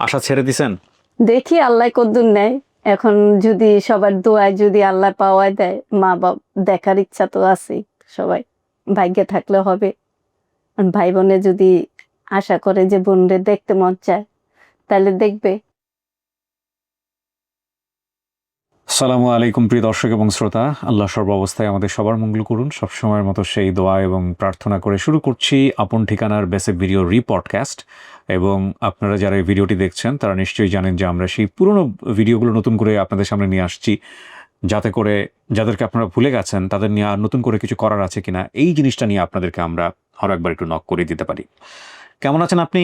আশা ছেড়ে দিছেন? দেখি আল্লাহ কদ্দুর নেয়। এখন যদি সবার দোয়ায় যদি আল্লাহ পাওয়ায় দেয়, মা বাপ দেখার ইচ্ছা তো আছে সবাই, ভাগ্যে থাকলে হবে। আর ভাই বোনে যদি আশা করে যে বোনরে দেখতে মন চায় তাহলে দেখবে। আসসালামু আলাইকুম প্রিয় দর্শক এবং শ্রোতা, আল্লাহ সর্বাবস্থায় আমাদের সবার মঙ্গল করুন। সবসময়ের মতো সেই দোয়া এবং প্রার্থনা করে শুরু করছি আপন ঠিকানার বেসিক ভিডিও রিপডকাস্ট। এবং আপনারা যারা এই ভিডিওটি দেখছেন তারা নিশ্চয়ই জানেন যে আমরা সেই পুরনো ভিডিওগুলো নতুন করে আপনাদের সামনে নিয়ে আসছি, যাতে করে যাদেরকে আপনারা ভুলে গেছেন তাদের নিয়ে আর নতুন করে কিছু করার আছে কিনা এই জিনিসটা নিয়ে আপনাদেরকে আমরা আরও একবার একটু নক করে দিতে পারি। কেমন আছেন আপনি?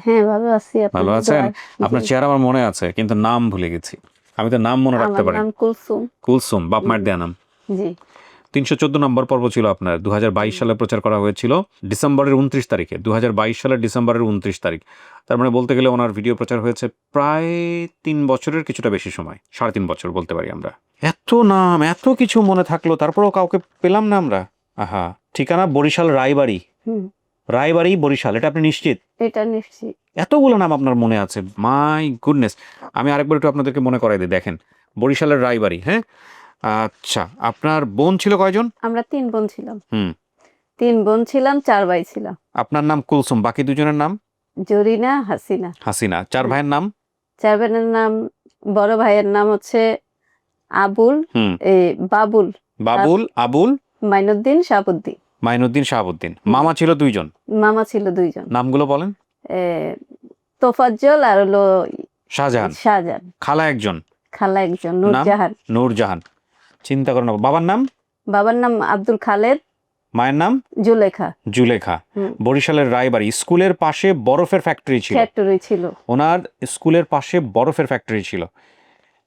হ্যাঁ, ভালো আছি। ভালো আছেন? আপনার চেহারা আমার মনে আছে, কিন্তু নাম ভুলে গেছি। আমি তো নাম মনে রাখতে পারি। আমার নাম কুলসুম। কুলসুম, বাপ মায়ের দেয়া নাম। জি। 314 নম্বর পর্ব ছিল আপনার। 2022 সালে প্রচার করা হয়েছিল ডিসেম্বরের 29 তারিখে। 2022 সালের ডিসেম্বরের 29 তারিখ। তার মানে বলতে গেলে ওনার ভিডিও প্রচার হয়েছে প্রায় 3 বছরের কিছুটা বেশি সময়, 3.5 বছর বলতে পারি আমরা। এত নাম, এত কিছু মনে থাকলো, তারপরেও কাউকে পেলাম না আমরা। আহা, ঠিকানা বরিশাল রায়বাড়ি। রায়বাড়ি বরিশাল, এটা আপনি নিশ্চিত? এটা নিশ্চিত। এতগুলো নাম আপনার মনে আছে, মাই গুডনেস। আমি আরেকবার একটু আপনাদেরকে মনে করাই দিই। দেখেন, বরিশালের রায়বাড়ি। হ্যাঁ, আচ্ছা, আপনার বোন ছিল কয়জন? আমরা 3 বোন ছিলাম। 3 বোন ছিলাম, 4 ভাই ছিলাম। আপনার নাম কুলসুম, বাকি দুজনের নাম? জরিনা, হাসিনা। হাসিনা। 4 ভাইয়ের নাম? 4 বোনের নাম, বড় ভাইয়ের নাম হচ্ছে আবুল, বাবুল, বাবুল, আবুল, মাইনুদ্দিন, শাহাবুদ্দিন। মাইনুদ্দিন, শাহাবুদ্দিন। মামা ছিল 2 জন। মামা ছিল 2 জন। নামগুলো বলেন। তোফাজ্জল আর হলো শাহজাহান। শাহজাহান। খালা একজন। খালা একজন, নূরজাহান। নূরজাহান। চিন্তা করেন। বাবার নাম? বাবার নাম আব্দুল খালেদ। মায়ের নাম? জুলেখা। জুলেখা। বরিশালের রায়বাড়ি। স্কুলের পাশে বরফের ফ্যাক্টরি ছিল। ওনার স্কুলের পাশে বরফের ফ্যাক্টরি ছিল।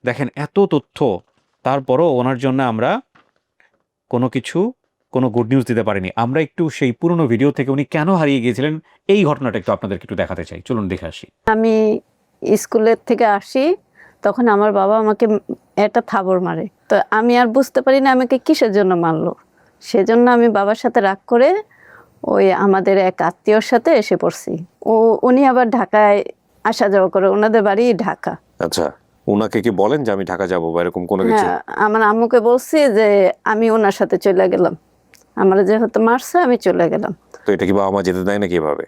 দেখেন, এত তথ্য, তারপরও ওনার জন্য আমরা কোনো গুড নিউজ দিতে পারিনি। আমরা একটু সেই পুরনো ভিডিও থেকে উনি কেন হারিয়ে গিয়েছিলেন এই ঘটনাটা একটু আপনাদেরকে একটু দেখাতে চাই। চলুন দেখে আসি। আমি স্কুলের থেকে আসি, তখন আমার বাবা আমাকে একটা থাবড় মারে। তো আমি আর বুঝতে পারি না আমাকে কিসের জন্য মারলো। সেজন্য আমি বাবার সাথে রাগ করে ওই আমাদের এক আত্মীয়র সাথে এসে পড়ছি। উনি আবার ঢাকায় আসা যাওয়া করে, ওনাদের বাড়ি ঢাকা। আচ্ছা, ওনাকে কি বলেন যে আমি ঢাকা যাবো বা এরকম কোনো কিছু? হ্যাঁ, আমার আম্মুকে বলছি যে আমি ওনার সাথে চলে গেলাম, আমার যেহেতু মারছে আমি চলে গেলাম। তো এটা কি বাবা মা যেতে দেয় না কিভাবে?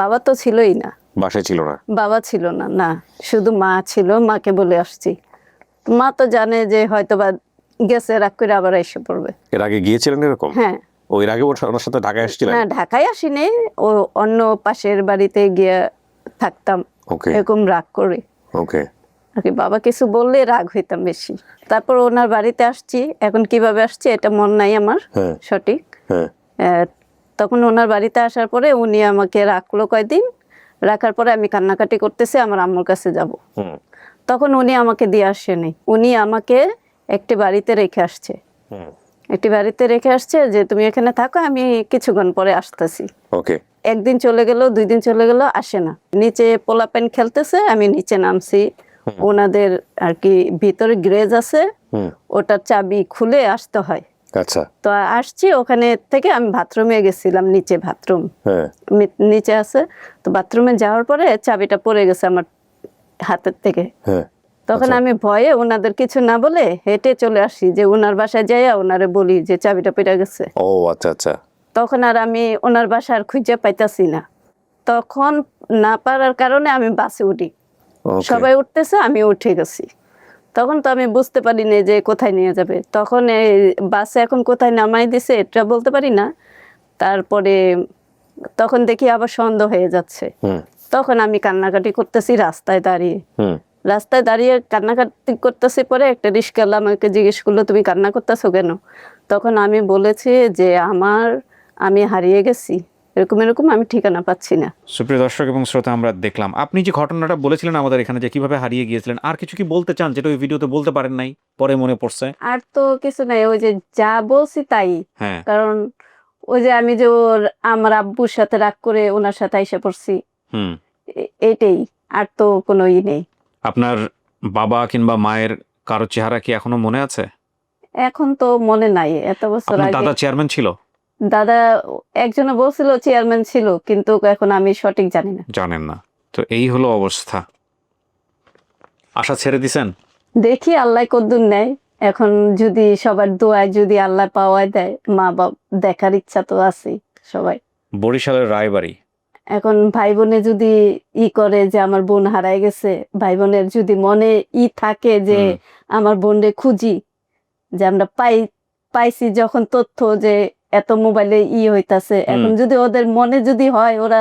বাবা তো ছিলই না, বাসায় ছিল না? বাবা ছিল না, না, শুধু মা ছিল। মাকে বলে আসছি। মা তো জানে যে হয়তো বা গেছে, রাগ করে আবার এসে পড়বে। এর আগে গিয়েছিলেন এরকম? হ্যাঁ। ওই আগে ওনার সাথে ঢাকায় আসছিলেন? না, ঢাকায় আসিনি, ও অন্য পাশের বাড়িতে গিয়ে থাকতাম। ওকে এরকম রাগ করে ওকে। আর কি, বাবা কিছু বললে রাগ হইতাম বেশি। তারপর ওনার বাড়িতে আসছি। এখন কিভাবে আসছি এটা মন নাই আমার সঠিক। তখন ওনার বাড়িতে আসার পরে উনি আমাকে রাখলো কয়দিন। রাখার পরে আমি কান্নাকাটি করতেছি আমার আম্মুর কাছে যাব। তখন উনি আমাকে দিয়ে আসেনি, উনি আমাকে একটি বাড়িতে রেখে আসছে যে তুমি এখানে থাকো, আমি কিছুক্ষণ পরে আসতেছি। ওকে। একদিন চলে গেল, 2 দিন চলে গেল, আসে না। নিচে পোলাপেন খেলতেছে, আমি নিচে নামছি। ওনাদের আর কি ভিতরে গ্রেজ আছে, ওটার চাবি খুলে আসতে হয়। আচ্ছা। তো আসছি, ওখানে থেকে আমি বাথরুমে গেছিলাম, নিচে বাথরুম নিচে আছে। তো বাথরুমে যাওয়ার পরে চাবিটা পড়ে গেছে আমার হাতের থেকে। তখন আমি ভয়ে ওনাদের কিছু না বলে হেঁটে চলে আসি, যে ওনার বাসায় যাইয়া ওনারে বলি যে চাবিটা পড়ে গেছে। ও আচ্ছা আচ্ছা। তখন আর আমি ওনার বাসা আর খুঁজে পাইতাছি না। তখন না পারার কারণে আমি বাসে উঠি, সবাই উঠতেছে, আমি উঠে গেছি। তখন তো আমি বুঝতে পারিনি যে কোথায় নিয়ে যাবে। তখন এই বাসে এখন কোথায় নামাই দিছে এটা বলতে পারি না। তারপরে তখন দেখি আবার সন্দেহ হয়ে যাচ্ছে। তখন আমি কান্নাকাটি করতেছি রাস্তায় দাঁড়িয়ে কান্নাকাটি করতেছি। পরে একটা রিস্কাওয়ালা আমাকে জিজ্ঞেস করলো তুমি কান্না করতেছো কেন? তখন আমি বলেছি যে আমি হারিয়ে গেছি, এরকম আমি ঠিকানা পাচ্ছি না। সুপ্রিয় দর্শক এবং শ্রোতা, আমরা দেখলাম আপনি যে ঘটনাটা বলেছিলেন আমাদের এখানে, যে কিভাবে হারিয়ে গিয়েছিলেন। আর কিছু কি বলতে চান যেটা ওই ভিডিওতে বলতে পারেন নাই, পরে মনে পড়ছে? আর তো কিছু নাই, ওই যে যা বলছি তাই। হ্যাঁ, কারণ ওই যে আমি যে আমার আব্বুর সাথে রাগ করে ওনার সাথে এসে পড়ছি, এটাই। আর তো কোনো নেই। আপনার বাবা কিংবা মায়ের কারো চেহারা কি এখনো মনে আছে? এখন তো মনে নাই, এত বছর আগে। দাদা চেয়ারম্যান ছিল? দাদা একজনে বলছিল চেয়ারম্যান ছিল, কিন্তু এখন আমি সঠিক জানি না। জানেন না? তো তো এই হলো অবস্থা। আশা ছেড়ে দিছেন? দেখি আল্লাহ কদ্দুর নেয়। এখন যদি সবার দোয়ায় যদি আল্লাহ পাওয়ায় দেয়, মা বাপ দেখার ইচ্ছা তো আছে সবাই। বরিশালের রায়বাড়ি। এখন ভাই বোনে যদি করে যে আমার বোন হারায় গেছে, ভাই বোনের যদি মনে থাকে যে আমার বোনরে খুঁজি, যে আমরা পাইছি যখন তথ্য যে এত মোবাইলে হইতাছে, এখন যদি ওদের মনে যদি হয় ওরা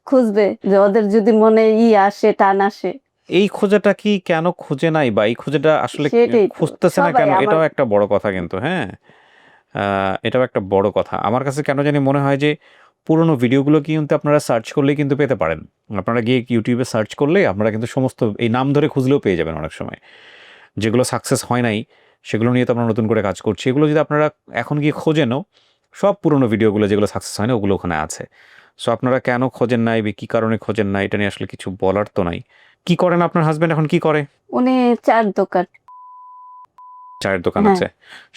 খুঁজবে, যে ওদের যদি মনে আসে, টান আসে। এই খোঁজাটা কি কেন খুঁজে নাই, বা এই খোঁজাটা আসলে খুঁজতেছে না কেন, এটাও একটা বড় কথা কিন্তু। হ্যাঁ, এটাও একটা বড় কথা। আমার কাছে কেন জানি মনে হয় যে পুরোনো ভিডিওগুলো কিন্তু আপনারা সার্চ করলেই কিন্তু পেতে পারেন। আপনারা গিয়ে ইউটিউবে সার্চ করলে আপনারা কিন্তু সমস্ত এই নাম ধরে খুঁজলেও পেয়ে যাবেন অনেক সময়। যেগুলো সাকসেস হয় নাই সেগুলো নিয়ে তো আমরা নতুন করে কাজ করছি। এগুলো যদি আপনারা এখন গিয়ে খোঁজেনও, সব পুরোনো ভিডিওগুলো যেগুলো সাকসেস হয় না ওগুলো ওখানে আছে। সো আপনারা কেন খোঁজেন নাই বা কী কারণে খোঁজেন না, এটা নিয়ে আসলে কিছু বলার তো নাই। কি করেন আপনার হাজবেন্ড, এখন কি করে? উনি চায়ের দোকান আছে।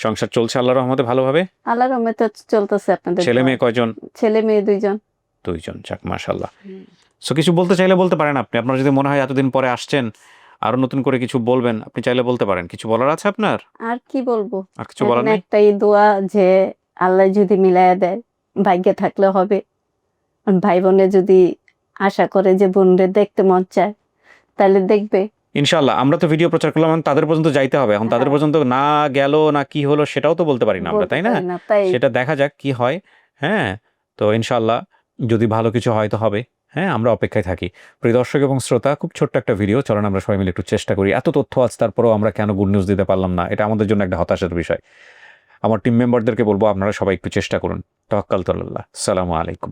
সংসার চলছে আল্লাহর রহমতে ভালোভাবে? আল্লাহর রহমতে চলতেছে। আপনাদের ছেলে মেয়ে কয়জন? ছেলে মেয়ে দুইজন। যাক, মাশাআল্লাহ। সো কিছু বলতে চাইলে বলতে পারেন আপনি। আপনার যদি মনে হয় এতদিন পরে আসছেন আরো নতুন করে কিছু বলবেন, আপনি চাইলে বলতে পারেন। কিছু বলার আছে আপনার? আর কি বলবো, আর কিছু বলার নেই? একটাই দোয়া যে আল্লাহ যদি মিলায়া দেয়, ভাগ্যে থাকলে হবে। ভাই বোনে যদি আশা করে যে বোনরে দেখতে মন চায় তাহলে দেখবে ইনশাআল্লাহ। আমরা তো ভিডিও প্রচার করলাম, তাদের পর্যন্ত যাইতে হবে। এখন তাদের পর্যন্ত না গেল না কি হলো সেটাও তো বলতে পারি না আমরা, তাই না? সেটা দেখা যাক কি হয়। হ্যাঁ, তো ইনশাআল্লাহ যদি ভালো কিছু হয় তো হবে। হ্যাঁ, আমরা অপেক্ষায় থাকি। প্রিয় দর্শক এবং শ্রোতা, খুব ছোট্ট একটা ভিডিও, চলেন আমরা সবাই মিলে একটু চেষ্টা করি। এত তথ্য আছে তারপরেও আমরা কেন গুড নিউজ দিতে পারলাম না, এটা আমাদের জন্য একটা হতাশার বিষয়। আমার টিম মেম্বারদেরকে বলবো আপনারা সবাই একটু চেষ্টা করুন। তাওয়াক্কালতু আলাল্লাহ। আসসালামু আলাইকুম।